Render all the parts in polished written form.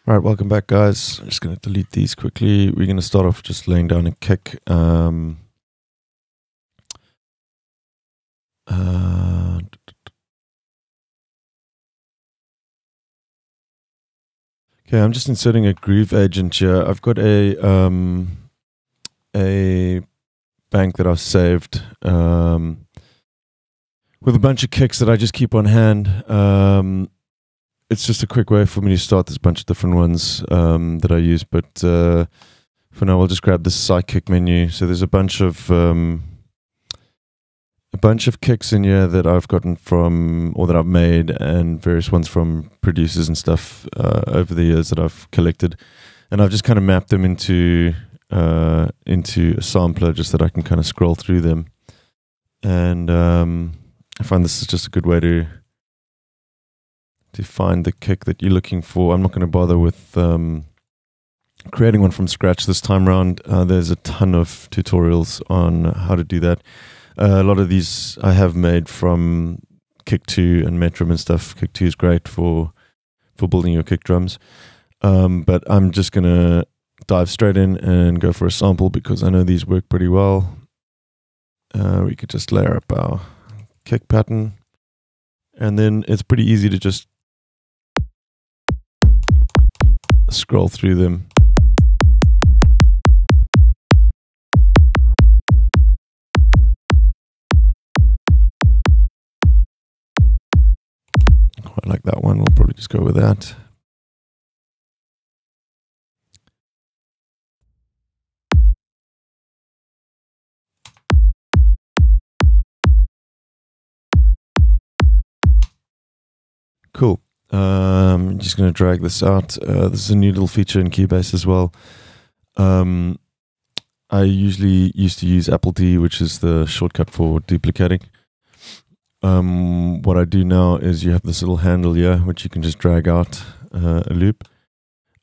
All right, welcome back, guys. I'm just going to delete these quickly. We're going to start off just laying down a kick. Okay, I'm just inserting a groove agent here. I've got a bank that I've saved with a bunch of kicks that I just keep on hand. It's just a quick way for me to start. There's a bunch of different ones that I use, but for now, I'll just grab the Psy-Kick menu. So there's a bunch of kicks in here that I've gotten from, or that I've made, and various ones from producers and stuff over the years that I've collected, and I've just kind of mapped them into a sampler, just that I can kind of scroll through them, and I find this is just a good way to find the kick that you're looking for. I'm not going to bother with creating one from scratch this time around. There's a ton of tutorials on how to do that. A lot of these I have made from Kick 2 and Metrum and stuff. Kick 2 is great for building your kick drums. But I'm just going to dive straight in and go for a sample because I know these work pretty well. We could just layer up our kick pattern. And then it's pretty easy to just scroll through them. Quite like that one. We'll probably just go with that. Cool. I'm just going to drag this out. This is a new little feature in Cubase as well. I usually used to use Apple D, which is the shortcut for duplicating. What I do now is you have this little handle here, which you can just drag out a loop.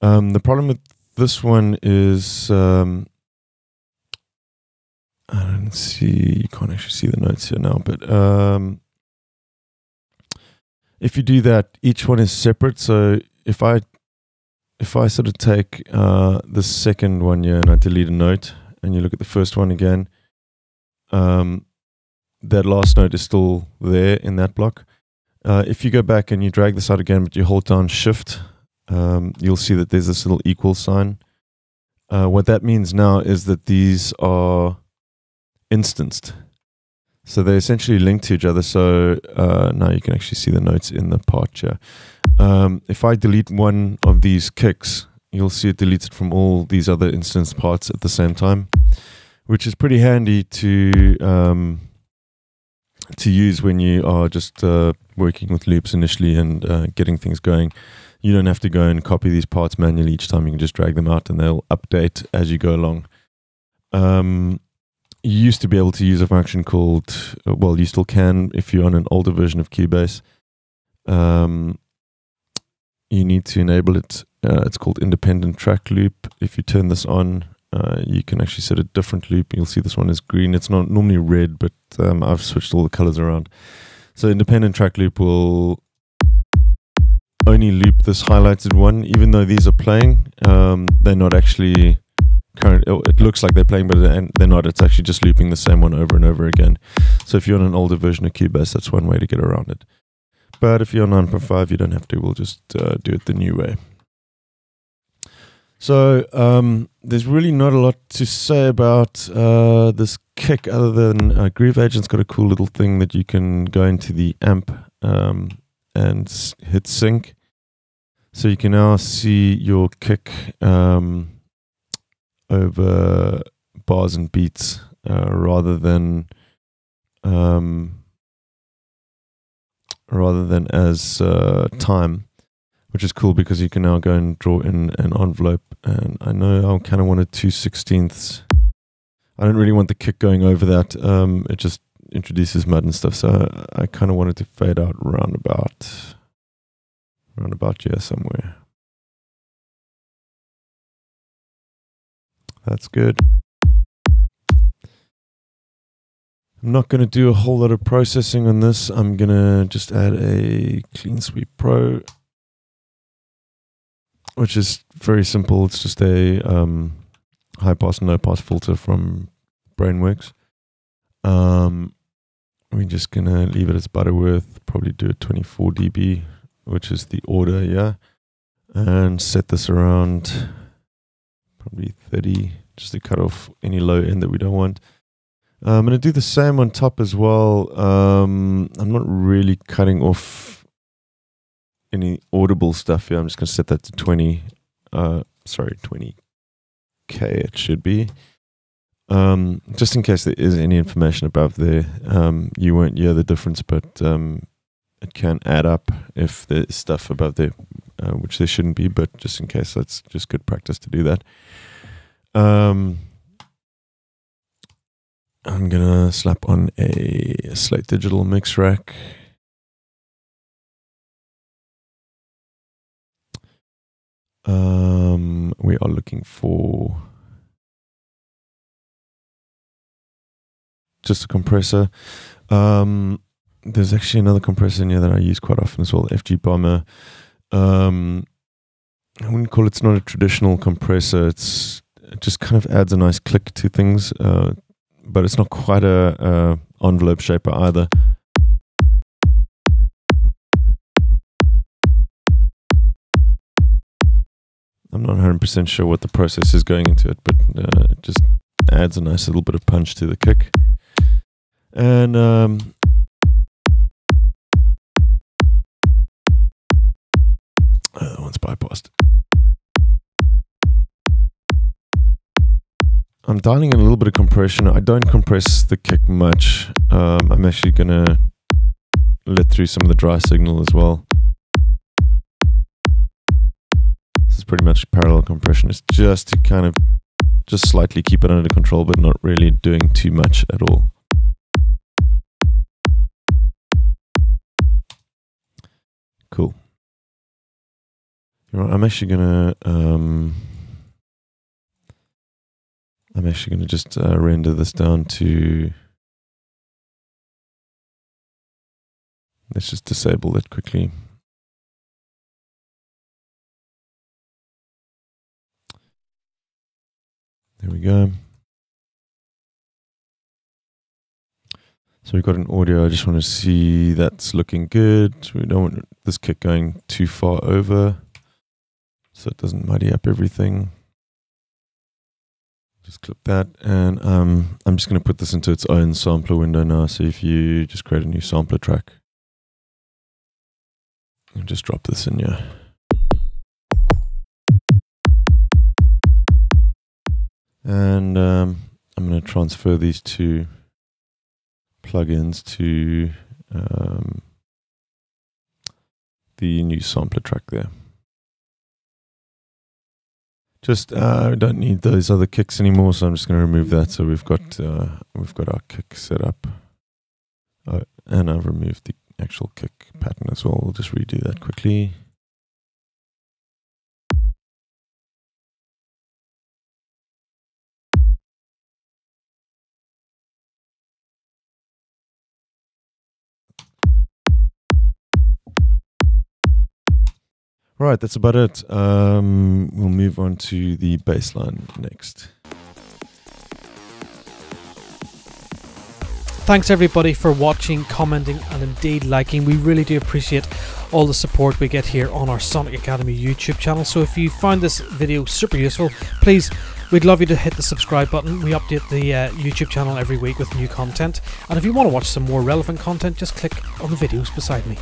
The problem with this one is I don't see, you can't actually see the notes here now, but if you do that, each one is separate. So if I sort of take the second one here and I delete a note, and you look at the first one again, that last note is still there in that block. If you go back and you drag this out again, but you hold down Shift, you'll see that there's this little equal sign. What that means now is that these are instanced. So they're essentially linked to each other. So now you can actually see the notes in the part here. If I delete one of these kicks, you'll see it deletes it from all these other instance parts at the same time, which is pretty handy to use when you are just working with loops initially and getting things going. You don't have to go and copy these parts manually each time. You can just drag them out and they'll update as you go along. You used to be able to use a function called, well, you still can if you're on an older version of Cubase. You need to enable it. It's called independent track loop. If you turn this on, you can actually set a different loop. You'll see this one is green. It's not normally red, but I've switched all the colors around. So independent track loop will only loop this highlighted one, even though these are playing. They're not actually current. It looks like they're playing, but they're not. It's actually just looping the same one over and over again. So if you're on an older version of Cubase, that's one way to get around it. But if you're on 9.5, you don't have to. We'll just do it the new way. So there's really not a lot to say about this kick other than Groove Agent's got a cool little thing that you can go into the amp and hit sync. So you can now see your kick over bars and beats rather than as time, which is cool because you can now go and draw in an envelope. And I know I kind of wanted 2/16. I don't really want the kick going over that. It just introduces mud and stuff. So I kind of wanted to fade out round about here somewhere. That's good. I'm not going to do a whole lot of processing on this. I'm going to just add a Clean Sweep Pro. which is very simple. It's just a high pass and low pass filter from Brainworks. We're just gonna leave it as Butterworth, probably do a 24 dB, which is the order, yeah, and set this around probably 30, just to cut off any low end that we don't want. I'm gonna do the same on top as well. I'm not really cutting off any audible stuff here. I'm just gonna set that to 20. 20K it should be. Just in case there is any information above there, you won't hear the difference, but it can add up if there's stuff above there, which there shouldn't be, but just in case, that's just good practice to do that. I'm gonna slap on a Slate Digital mix rack. We are looking for just a compressor. There's actually another compressor in here that I use quite often as well, FG Bomber. I wouldn't call it's not a traditional compressor. It just kind of adds a nice click to things, but it's not quite a envelope shaper either. I'm not 100% sure what the process is going into it, but it just adds a nice little bit of punch to the kick. And that one's bypassed. I'm dialing in a little bit of compression. I don't compress the kick much. I'm actually going to let through some of the dry signal as well. This is pretty much parallel compression. It's just to kind of just slightly keep it under control, but not really doing too much at all. Cool. You know, I'm actually gonna just render this down to. Let's just disable it quickly. There we go. So we've got an audio. I just want to see that's looking good. We don't want this kick going too far over, so it doesn't muddy up everything. Just clip that, and I'm just going to put this into its own sampler window now. So if you just create a new sampler track, and just drop this in here. And I'm going to transfer these two plugins to the new sampler track there. Just we don't need those other kicks anymore, so I'm just going to remove that. So we've got our kick set up, and I've removed the actual kick pattern as well. We'll just redo that quickly. Right, that's about it. We'll move on to the bass line next. Thanks everybody for watching, commenting and indeed liking. We really do appreciate all the support we get here on our Sonic Academy YouTube channel. So if you found this video super useful, please, we'd love you to hit the subscribe button. We update the YouTube channel every week with new content. And if you want to watch some more relevant content, just click on the videos beside me.